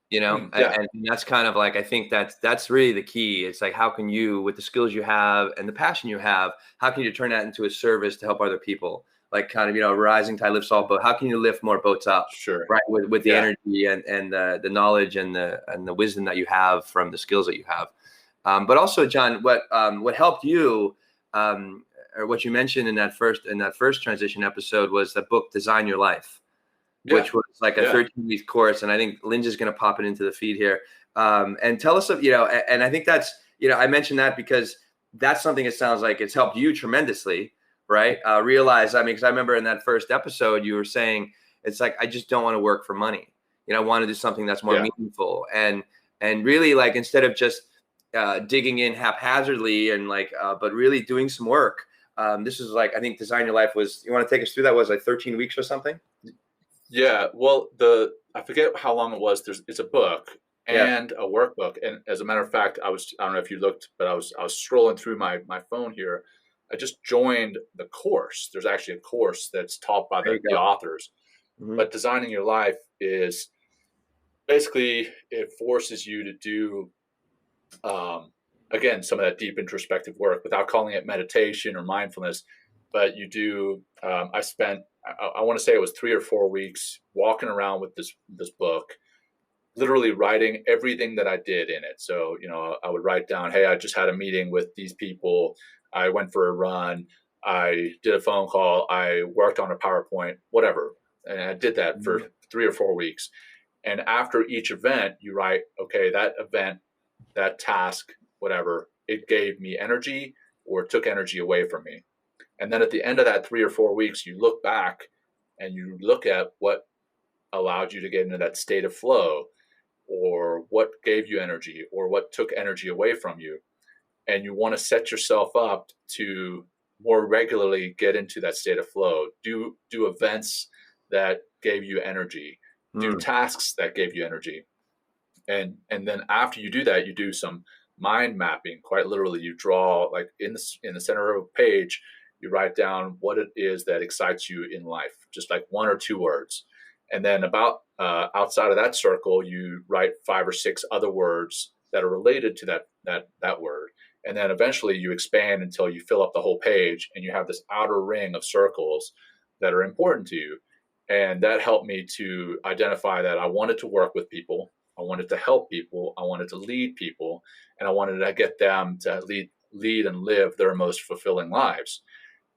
Yeah, and that's kind of like, I think that's really the key. It's like, how can you, with the skills you have and the passion you have, how can you turn that into a service to help other people? Like, kind of, rising tide lifts all boats. How can you lift more boats up, sure. right? With the Yeah, energy and the knowledge and the wisdom that you have from the skills that you have. But also, John, what helped you, or what you mentioned in that first transition episode, was the book Design Your Life, yeah, which was like a yeah. 13-week course. And I think Linda's going to pop it into the feed here. And tell us, and I think that's, I mentioned that because that's something it sounds like it's helped you tremendously, right? Realize, because I remember in that first episode, you were saying, it's like, I just don't want to work for money. I want to do something that's more Yeah. meaningful. And really, like, instead of just digging in haphazardly and but really doing some work. This is like, I think Design Your Life was, you want to take us through that, was like 13 weeks or something? Yeah, well, I forget how long it was. It's a book and a workbook. And as a matter of fact, I don't know if you looked, but I was scrolling through my phone here. I just joined the course. There's actually a course that's taught by There you the go. authors. Mm-hmm. But Designing Your Life is basically, it forces you to do, again, some of that deep introspective work without calling it meditation or mindfulness. But you do. I want to say it was 3 or 4 weeks walking around with this book, literally writing everything that I did in it. So, I would write down, hey, I just had a meeting with these people. I went for a run. I did a phone call. I worked on a PowerPoint, whatever. And I did that for 3 or 4 weeks. And after each event, you write, okay, that event, that task, whatever, it gave me energy or took energy away from me. And then at the end of that 3 or 4 weeks, you look back and you look at what allowed you to get into that state of flow, or what gave you energy, or what took energy away from you. And you want to set yourself up to more regularly get into that state of flow. Do events that gave you energy. Do tasks that gave you energy. And then after you do that, you do some mind mapping. Quite literally, you draw, like, in the center of a page, you write down what it is that excites you in life, just like 1 or 2 words. And then outside of that circle, you write 5 or 6 other words that are related to that word. And then eventually you expand until you fill up the whole page, and you have this outer ring of circles that are important to you. And that helped me to identify that I wanted to work with people. I wanted to help people. I wanted to lead people, and I wanted to get them to lead and live their most fulfilling lives.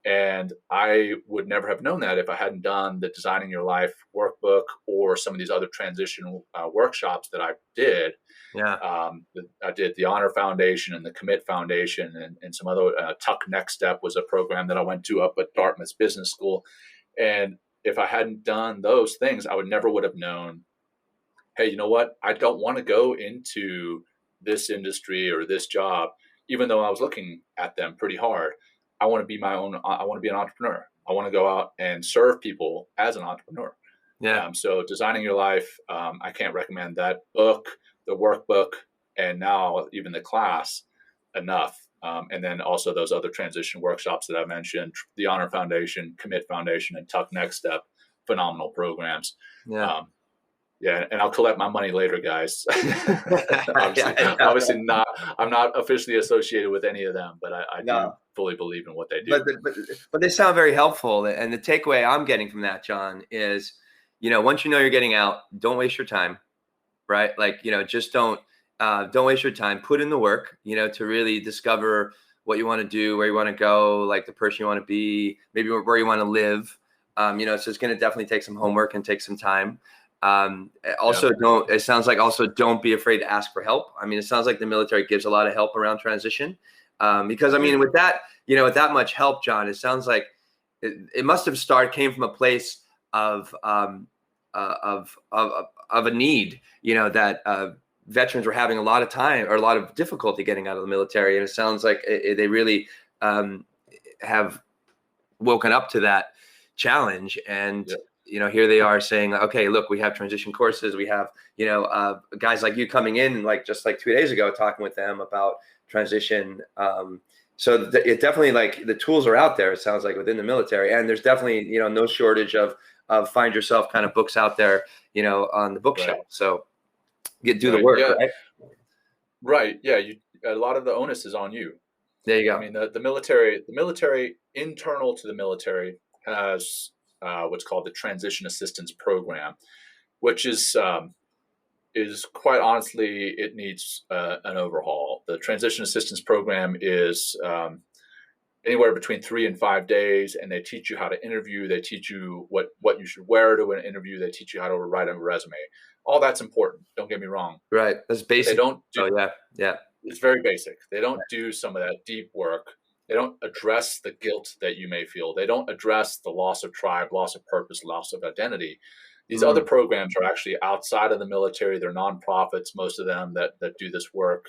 And I would never have known that if I hadn't done the Designing Your Life workbook or some of these other transition workshops that I did. Yeah. I did the Honor Foundation and the Commit Foundation, and some other. Tuck Next Step was a program that I went to up at Dartmouth Business School. And if I hadn't done those things, I would have known, hey, you know what? I don't want to go into this industry or this job, even though I was looking at them pretty hard. I want to be I want to be an entrepreneur. I want to go out and serve people as an entrepreneur. Yeah. So Designing Your Life, I can't recommend that book, the workbook, and now even the class enough. And then also those other transition workshops that I mentioned, the Honor Foundation, Commit Foundation, and Tuck Next Step, phenomenal programs. Yeah. Yeah, and I'll collect my money later, guys. Obviously not. I'm not officially associated with any of them, but I do fully believe in what they do. But they sound very helpful. And the takeaway I'm getting from that, John, is, once you know you're getting out, don't waste your time, right? Like, just don't waste your time. Put in the work, to really discover what you want to do, where you want to go, like the person you want to be, maybe where you want to live. So it's going to definitely take some homework and take some time. It sounds like also don't be afraid to ask for help. It sounds like the military gives a lot of help around transition. Because with that, with that much help, John, it sounds like it must have came from a place of a need, veterans were having a lot of time or a lot of difficulty getting out of the military. And it sounds like they really have woken up to that challenge. And, here they are saying, okay, look, we have transition courses. We have, guys like you coming in, like just like 2 days ago, talking with them about transition. So it definitely, like, the tools are out there, it sounds like, within the military. And there's definitely, no shortage of find yourself kind of books out there, on the bookshelf. So do the work, right? Right. Yeah. A lot of the onus is on you. There you go. I mean, the military internal to the military has what's called the Transition Assistance Program, which is quite honestly, it needs an overhaul. The Transition Assistance Program is anywhere between 3 and 5 days, and they teach you how to interview. They teach you what you should wear to an interview. They teach you how to write a resume. All that's important. Don't get me wrong. Right. That's basic. They don't do, yeah. It's very basic. They don't do some of that deep work. They don't address the guilt that you may feel. They don't address the loss of tribe, loss of purpose, loss of identity. These other programs are actually outside of the military. They're nonprofits, most of them that do this work,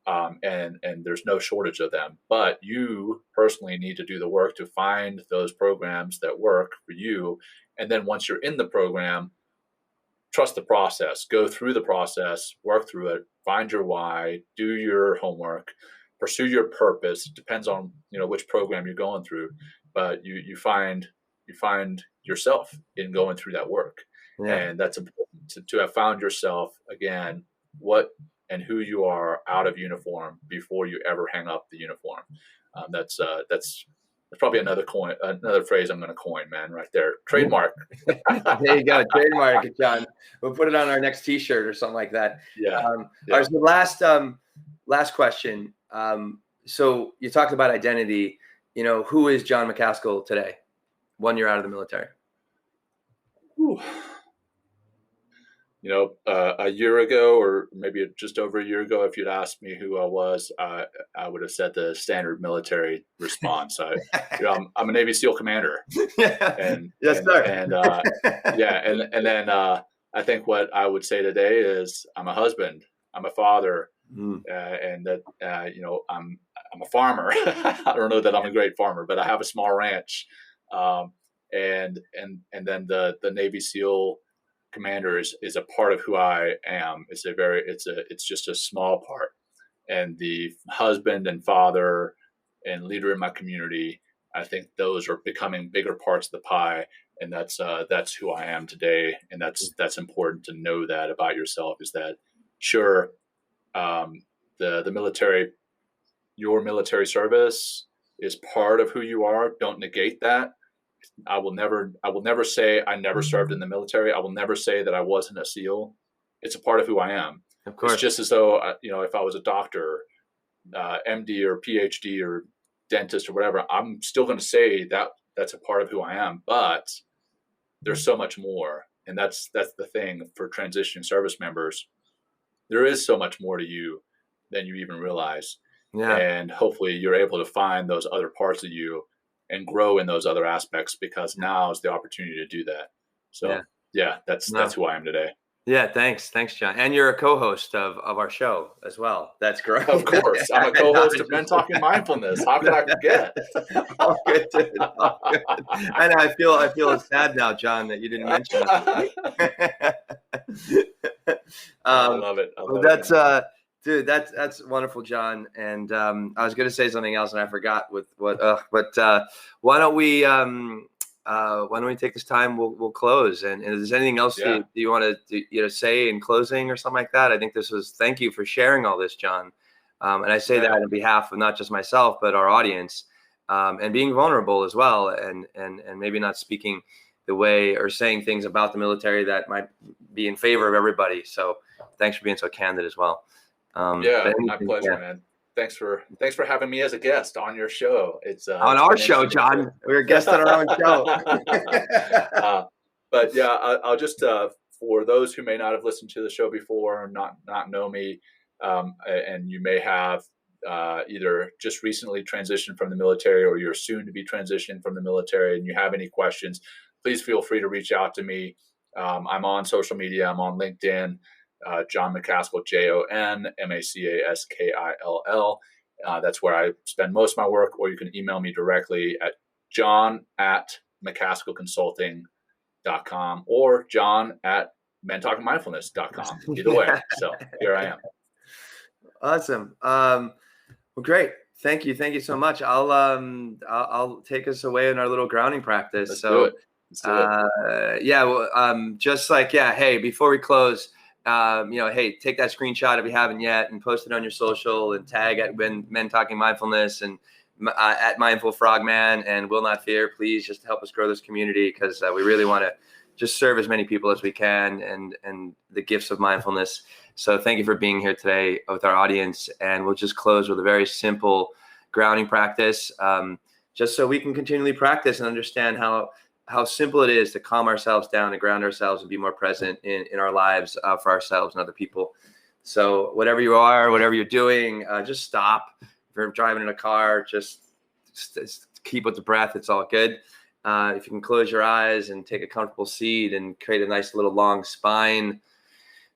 and there's no shortage of them. But you personally need to do the work to find those programs that work for you. And then once you're in the program, trust the process, go through the process, work through it, find your why, do your homework, pursue your purpose. It depends on, which program you're going through, but you find yourself in going through that work. Yeah. And that's important to have found yourself again, what and who you are out of uniform before you ever hang up the uniform. That's probably another phrase I'm going to coin, man, right there. Trademark. There you go. Trademark it, John. We'll put it on our next t-shirt or something like that. Yeah. All right, so last question. So you talked about identity, who is Jon Macaskill today, 1 year out of the military? Whew. A year ago, or maybe just over a year ago, if you'd asked me who I was, I would have said the standard military response. I'm a Navy SEAL commander. And, yes, sir. And then I think what I would say today is I'm a husband, I'm a father, and that I'm a farmer. I don't know that I'm a great farmer, but I have a small ranch, and then the Navy SEAL commander is a part of who I am. It's just a small part, and the husband and father and leader in my community, I think those are becoming bigger parts of the pie, and that's who I am today. And that's important to know that about yourself, is that sure, the military, your military service is part of who you are. Don't negate that. I will never say I never served in the military. I will never say that I wasn't a SEAL. It's a part of who I am. Of course. It's just as though, if I was a doctor, MD or PhD or dentist or whatever, I'm still going to say that that's a part of who I am. But there's so much more. And that's the thing for transitioning service members. There is so much more to you than you even realize. Yeah. And hopefully you're able to find those other parts of you and grow in those other aspects, because now is the opportunity to do that. So that's who I am today. Yeah. Thanks, John. And you're a co-host of our show as well. That's great. Of course. I'm a co-host of Men Talking Mindfulness. How could I forget? All good, dude. All good. I know. I feel sad now, John, that you didn't mention it. I love it. That's dude, that's wonderful, John. And I was going to say something else and I forgot with what. But why don't we take this time? We'll close. And is there anything else you want to say in closing or something like that? I think thank you for sharing all this, John. And I say that on behalf of not just myself but our audience, and being vulnerable as well, and maybe not speaking the way or saying things about the military that might be in favor of everybody. So thanks for being so candid as well. My pleasure, man. Thanks for having me as a guest on your show. It's on our show, John. We're a guest on our own show. But yeah, I'll just for those who may not have listened to the show before or not know me, and you may have either just recently transitioned from the military or you're soon to be transitioning from the military, and you have any questions, please feel free to reach out to me. I'm on social media. I'm on LinkedIn. Jon Macaskill, JonMacaskill. That's where I spend most of my work, or you can email me directly at john@MacaskillConsulting.com or john@mentalkingmindfulness.com. Either way. So here I am. Awesome. Well, great. Thank you. Thank you so much. I'll take us away in our little grounding practice. Let's do it. Yeah. Well, just like, yeah. Hey, before we close, hey, take that screenshot if you haven't yet and post it on your social and tag at Men Talking Mindfulness and at Mindful Frogman and Will Not Fear, please, just to help us grow this community, because we really want to just serve as many people as we can and the gifts of mindfulness. So thank you for being here today with our audience. And we'll just close with a very simple grounding practice, just so we can continually practice and understand how simple it is to calm ourselves down and ground ourselves and be more present in our lives for ourselves and other people. So whatever you are, whatever you're doing, just stop. If you're driving in a car, just keep with the breath. It's all good. If you can close your eyes and take a comfortable seat and create a nice little long spine,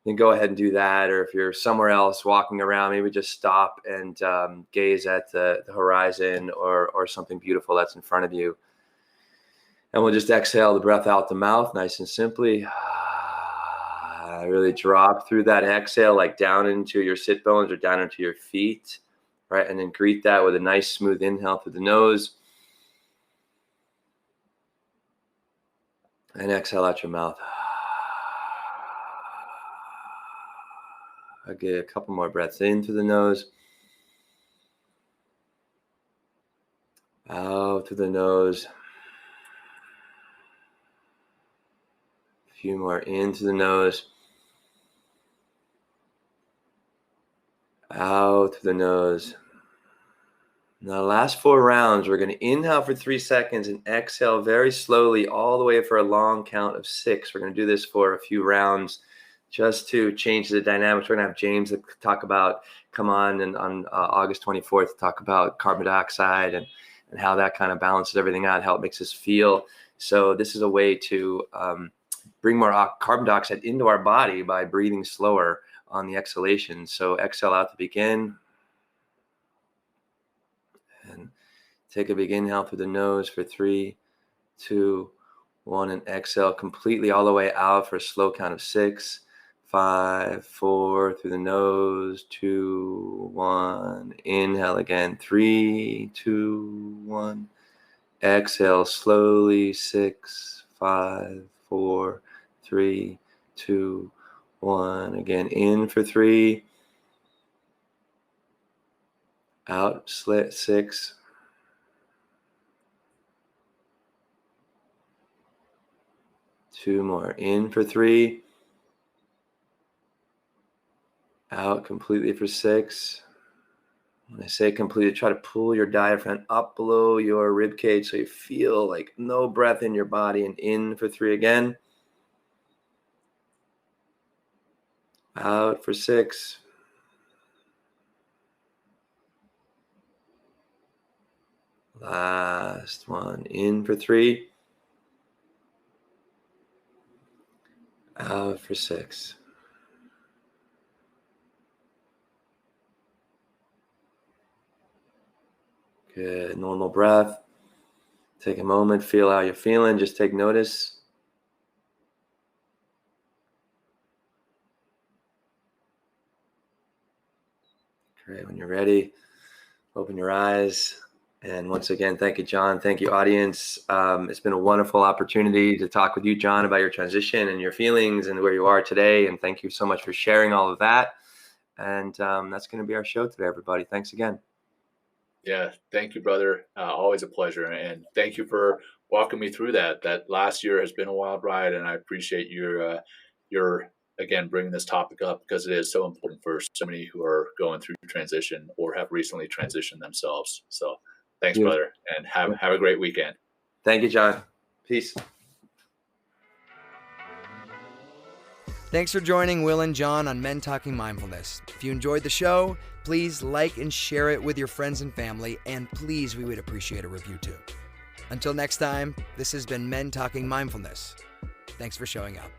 then go ahead and do that. Or if you're somewhere else walking around, maybe just stop and gaze at the horizon or something beautiful that's in front of you. And we'll just exhale the breath out the mouth, nice and simply. Really drop through that exhale, like down into your sit bones or down into your feet, right? And then greet that with a nice smooth inhale through the nose. And exhale out your mouth. I'll get a couple more breaths in through the nose. Out through the nose. A few more in through the nose. Out through the nose. Now, the last 4 rounds, we're going to inhale for 3 seconds and exhale very slowly all the way for a long count of 6. We're going to do this for a few rounds just to change the dynamics. We're going to have James come on August 24th to talk about carbon dioxide and how that kind of balances everything out, how it makes us feel. So this is a way to bring more carbon dioxide into our body by breathing slower on the exhalation. So exhale out to begin. And take a big inhale through the nose for 3, 2, 1, and exhale completely all the way out for a slow count of 6, 5, 4, through the nose, 2, 1. Inhale again, 3, 2, 1. Exhale slowly, 6, 5, 4, 3, 2, 1. Again, in for 3. Out, 6. Two more. In for 3. Out completely for 6. When I say completely, try to pull your diaphragm up below your rib cage so you feel like no breath in your body, and in for 3 again. Out for 6. Last one. In for 3. Out for 6. Good. Normal breath. Take a moment, feel how you're feeling. Just take notice. Great. When you're ready, open your eyes. And once again, thank you, Jon. Thank you, audience. It's been a wonderful opportunity to talk with you, Jon, about your transition and your feelings and where you are today. And thank you so much for sharing all of that. And that's going to be our show today, everybody. Thanks again. Yeah, thank you, brother. Always a pleasure. And thank you for walking me through that. That last year has been a wild ride, and I appreciate your again, bringing this topic up, because it is so important for so many who are going through transition or have recently transitioned themselves. So thanks, brother, and have a great weekend. Thank you, Jon. Peace. Thanks for joining Will and Jon on Men Talking Mindfulness. If you enjoyed the show, please like and share it with your friends and family, and please, we would appreciate a review too. Until next time, this has been Men Talking Mindfulness. Thanks for showing up.